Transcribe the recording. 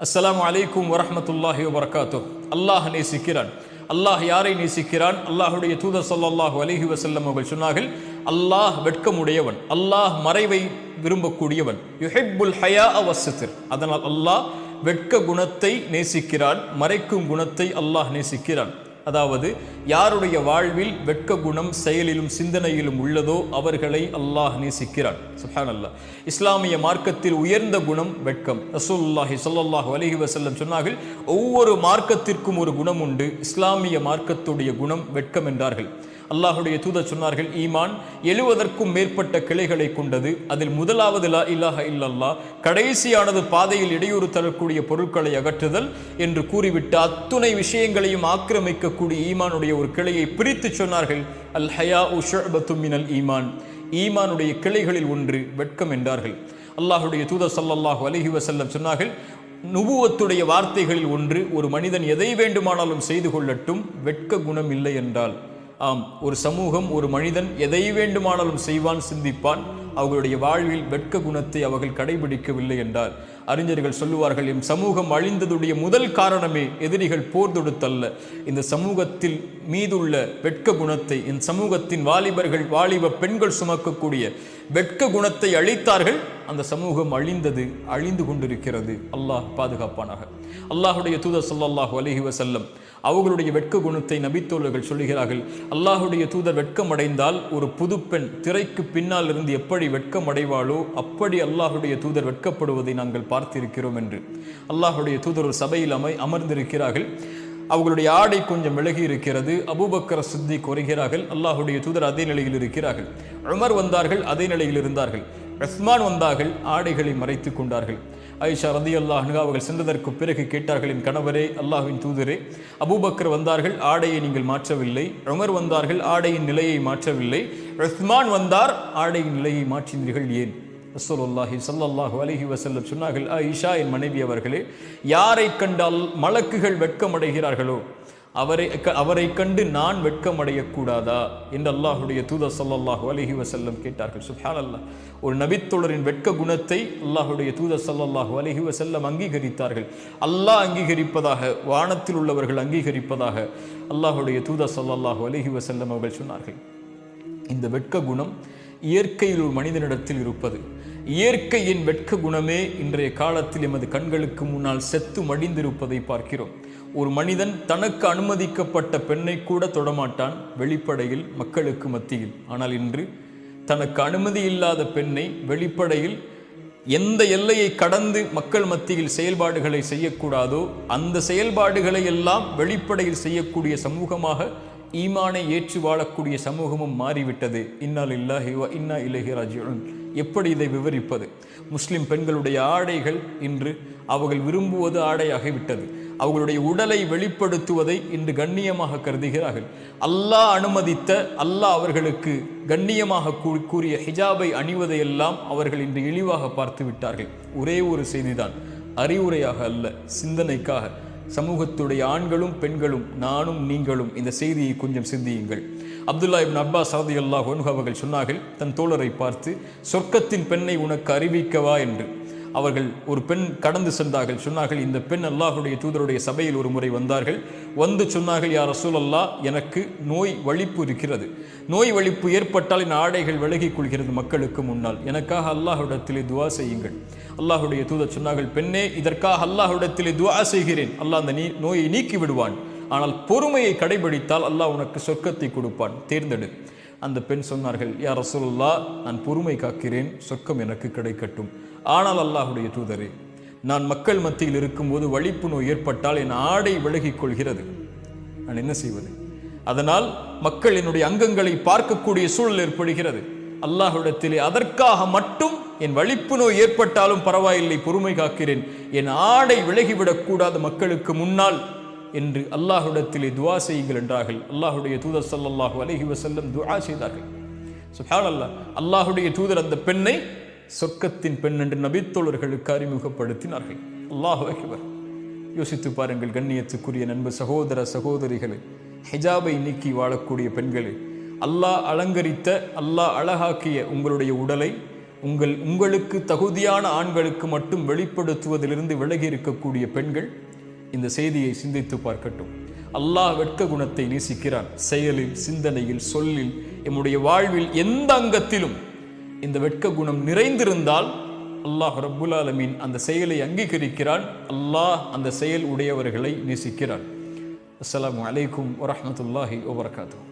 அஸ்ஸலாமு அலைக்கும் வரஹ்மத்துல்லாஹி வபரகாத்துஹ். அல்லாஹ் நேசிக்கிறான். அல்லாஹ் யாரை நேசிக்கிறான்? அல்லாஹுடைய தூதர் ஸல்லல்லாஹு அலைஹி வஸல்லம் அவர்கள் சொன்னார்கள், அல்லாஹ் வெட்கமுடையவன், அல்லாஹ் மறைவை விரும்பக்கூடியவன். யுஹிப்புல் ஹயாஅ வஸ்ஸித்ர். அதனால் அல்லாஹ் வெட்க குணத்தை நேசிக்கிறான், மறைக்கும் குணத்தை அல்லாஹ் நேசிக்கிறான். அதாவது யாருடைய வாழ்வில் வெட்க குணம் செயலிலும் சிந்தனையிலும் உள்ளதோ அவர்களை அல்லாஹ் நேசிக்கிறான். சுப்ஹானல்லாஹ். இஸ்லாமிய மார்க்கத்தில் உயர்ந்த குணம் வெட்கம். ரசூலுல்லாஹி ஸல்லல்லாஹு அலைஹி வஸல்லம் சொன்னார்கள், ஒவ்வொரு மார்க்கத்திற்கும் ஒரு குணம் உண்டு, இஸ்லாமிய மார்க்கத்துடைய குணம் வெட்கம் என்றார்கள். அல்லாஹுடைய தூதர் சொன்னார்கள், ஈமான் 70க்கும் மேற்பட்ட கிளைகளை கொண்டது. அதில் முதலாவது லா இலாஹ இல்லல்லாஹ், கடைசியானது பாதையில் இடையூறு தரக்கூடிய பொருட்களை அகற்றுதல் என்று கூறிவிட்டு அத்துணை விஷயங்களையும் ஆக்கிரமிக்கக்கூடிய ஈமானுடைய ஒரு கிளையை பிரித்து சொன்னார்கள், அல் ஹயாஉ ஷுஅபத்தும் மினல் ஈமான். ஈமானுடைய கிளைகளில் ஒன்று வெட்கம் என்றார்கள். அல்லாஹுடைய தூதர் ஸல்லல்லாஹு அலைஹி வஸல்லம் சொன்னார்கள், நுபுவத்துடைய வார்த்தைகளில் ஒன்று, ஒரு மனிதன் எதை வேண்டுமானாலும் செய்து கொள்ளட்டும், வெட்க குணம் இல்லை என்றால். ஆம், ஒரு சமூகம், ஒரு மனிதன் எதை வேண்டுமானாலும் செய்வான், சிந்திப்பான், அவர்களுடைய வாழ்வில் வெட்க குணத்தை அவர்கள் கடைபிடிக்கவில்லை என்றால், அறிஞர்கள் சொல்லுவார்கள், என் சமூகம் அழிந்ததுடைய முதல் காரணமே எதிரிகள் போர் தொடுத்தல்ல, இந்த சமூகத்தில் மீதுள்ள வெட்க குணத்தை, என் சமூகத்தின் வாலிபர்கள், வாலிப பெண்கள் சுமக்கக்கூடிய வெட்க குணத்தை அழித்தார்கள். அந்த சமூகம் அழிந்தது, அழிந்து கொண்டிருக்கிறது. அல்லாஹ் பாதுகாப்பானாக. அல்லாஹுடைய தூதர் ஸல்லல்லாஹு அலைஹி வஸல்லம் அவர்களுடைய வெட்க குணத்தை நபித்தோழர்கள் சொல்லுகிறார்கள், அல்லாஹுடைய தூதர் வெட்கம் அடைந்தால் ஒரு புது பெண் திரைக்கு பின்னால் இருந்து எப்படி வெட்கம் அடைவாளோ அப்படி அல்லாஹுடைய தூதர் வெட்கப்படுவதை நாங்கள் பார்த்திருக்கிறோம் என்று. அல்லாஹுடைய தூதர் ஒரு சபையில் அமர்ந்திருக்கிறார்கள். அவர்களுடைய ஆடை கொஞ்சம் விலகி இருக்கிறது. அபூபக்கர் சித்திக் வருகிறார்கள். அல்லாஹுடைய தூதர் அதே நிலையில் இருக்கிறார்கள். உமர் வந்தார்கள், அதே நிலையில் இருந்தார்கள். உஸ்மான் வந்தார்கள், ஆடைகளை மறைத்துக் கொண்டார்கள். ஆயிஷா ரலியல்லாஹு அன்ஹா அவர்கள் சென்றதற்கு பிறகு கேட்டார்கள், என் கணவரே, அல்லாஹ்வின் தூதரே, அபூபக்கர் வந்தார்கள், ஆடையை நீங்கள் மாற்றவில்லை. உமர் வந்தார்கள், ஆடையின் நிலையை மாற்றவில்லை. உஸ்மான் வந்தார், ஆடையின் நிலையை மாற்றினீர்கள், ஏன்? ரசூலுல்லாஹி ஸல்லல்லாஹு அலைஹி வஸல்லம் சொன்னார்கள், ஆயிஷா, என் மனைவி அவர்களே, யாரை கண்டால் மலக்குகள் வெட்கமடைகிறார்களோ அவரை கண்டு நான் வெட்கமடையக்கூடாதா என்று அல்லாஹுடைய தூதர் ஸல்லல்லாஹு அலைஹி வஸல்லம் கேட்டார்கள். சுப்ஹானல்லாஹ். ஒரு நபித்தோழரின் வெட்க குணத்தை அல்லாஹுடைய தூதர் ஸல்லல்லாஹு அலைஹி வஸல்லம் அங்கீகரித்தார்கள். அல்லாஹ் அங்கீகரிப்பதாக, வானத்தில் உள்ளவர்கள் அங்கீகரிப்பதாக அல்லாஹுடைய தூதர் ஸல்லல்லாஹு அலைஹி வஸல்லம் அவர்கள் சொன்னார்கள். இந்த வெட்க குணம் இயற்கையில் ஒரு மனிதனிடத்தில் இருப்பது. இயற்கையின் வெட்க குணமே இன்றைய காலத்தில் எமது கண்களுக்கு முன்னால் செத்து மடிந்திருப்பதை பார்க்கிறோம். ஒரு மனிதன் தனக்கு அனுமதிக்கப்பட்ட பெண்ணை கூட தொடமாட்டான் வெளிப்படையில், மக்களுக்கு மத்தியில். ஆனால் இன்று தனக்கு அனுமதி இல்லாத பெண்ணை வெளிப்படையில் எந்த எல்லையை கடந்து மக்கள் மத்தியில் செயல்பாடுகளை செய்யக்கூடாதோ அந்த செயல்பாடுகளை எல்லாம் வெளிப்படையில் செய்யக்கூடிய சமூகமாக ஈமானை ஏற்று வாழக்கூடிய சமூகமும் மாறிவிட்டது. இன்னா லில்லாஹி வ இன்னா இலைஹி ராஜிஊன். எப்படி இதை விவரிப்பது? முஸ்லிம் பெண்களுடைய ஆடைகள் இன்று அவர்கள் விரும்புவது ஆடையாகிவிட்டது. அவர்களுடைய உடலை வெளிப்படுத்துவதை இன்று கண்ணியமாக கருதுகிறார்கள். அல்லாஹ் அனுமதித்த, அல்லாஹ் அவர்களுக்கு கண்ணியமாக கூறிய ஹிஜாபை அணிவதையெல்லாம் அவர்கள் இன்று இழிவாக பார்த்து விட்டார்கள். ஒரே ஒரு செய்திதான், அறிவுரையாக அல்ல, சிந்தனைக்காக. சமூகத்துடைய ஆண்களும் பெண்களும், நானும் நீங்களும் இந்த செய்தியை கொஞ்சம் சிந்தியுங்கள். அப்துல்லா இப்னு அப்பாஸ் ரலியல்லாஹு அன்ஹு அவர்கள் சொன்னார்கள், தன் தோழரை பார்த்து, சொர்க்கத்தின் பெண்ணை உனக்கு அறிவிக்கவா என்று. அவர்கள் ஒரு பெண் கடந்து சென்றார்கள். சொன்னார்கள், இந்த பெண் அல்லாஹுடைய தூதருடைய சபையில் ஒரு முறை வந்தார்கள். வந்து சொன்னார்கள், யா ரசூலல்லாஹ், எனக்கு நோய் வலிப்பு இருக்கிறது. நோய் வலிப்பு ஏற்பட்டால் என் ஆடைகள் விலகிக் கொள்கிறது மக்களுக்கு முன்னால். எனக்காக அல்லாஹ்விடத்திலே துஆ செய்யுங்கள். அல்லாஹுடைய தூதர் சொன்னார்கள், பெண்ணே, இதற்காக அல்லாஹ்விடத்திலே துஆ செய்கிறேன். அல்லாஹ் அந்த நோயை நீக்கி விடுவான். ஆனால் பொறுமையை கடைபிடித்தால் அல்லாஹ் உனக்கு சொர்க்கத்தை கொடுப்பான், தேர்ந்தெடு. அந்த பெண் சொன்னார்கள், யா ரசூலுல்லாஹ், நான் பொறுமை காக்கிறேன், சொர்க்கம் எனக்கு கிடைக்கட்டும். ஆனால் அல்லாஹுடைய தூதரே, நான் மக்கள் மத்தியில் இருக்கும்போது வலிப்பு நோய் ஏற்பட்டால் என் ஆடை விலகிக் கொள்கிறது, நான் என்ன செய்வது? அதனால் மக்கள் என்னுடைய அங்கங்களை பார்க்கக்கூடிய சூழல் ஏற்படுகிறது. அல்லாஹ்விடத்திலே அதற்காக மட்டும் என் வலிப்பு நோய் ஏற்பட்டாலும் பரவாயில்லை, பொறுமை காக்கிறேன், என் ஆடை விலகிவிடக்கூடாது மக்களுக்கு முன்னால் என்று அல்லாஹ்விடத்திலே துஆ செய்யுங்கள் என்றார்கள். அல்லாஹுடைய தூதர் ஸல்லல்லாஹு அலைஹி வஸல்லம் துஆ செய்தார்கள். சுப்ஹானல்லாஹ். அல்லாஹுடைய தூதர் அந்த பெண்ணை சொர்க்கத்தின் பெண் என்று நபித்தோழர்களுக்கு அறிமுகப்படுத்தினார்கள். அல்லாஹு அக்பர். யோசித்து பாருங்கள் கண்ணியத்துக்குரிய நண்பு சகோதர சகோதரிகளே, ஹிஜாபை நீக்கி வாழக்கூடிய பெண்களே, அல்லாஹ் அலங்கரித்த, அல்லாஹ் அழகாக்கிய உங்களுடைய உடலை உங்களுக்கு தகுதியான ஆண்களுக்கு மட்டும் வெளிப்படுத்துவதிலிருந்து விலகி இருக்கக்கூடிய பெண்கள் இந்த செய்தியை சிந்தித்து பார்க்கட்டும். அல்லாஹ் வெட்க குணத்தை நேசிக்கிறான். செயலில், சிந்தனையில், சொல்லில், எம்முடைய வாழ்வில் எந்த அங்கத்திலும் இந்த வெட்க குணம் நிறைந்திருந்தால் அல்லாஹ் ரப்புல் ஆலமீன் அந்த செயலை அங்கீகரிக்கிறான். அல்லாஹ் அந்த செயல் உடையவர்களை நேசிக்கிறான். அஸ்ஸலாமு அலைக்கும் வரஹ்மத்துல்லாஹி வபரகாத்துஹு.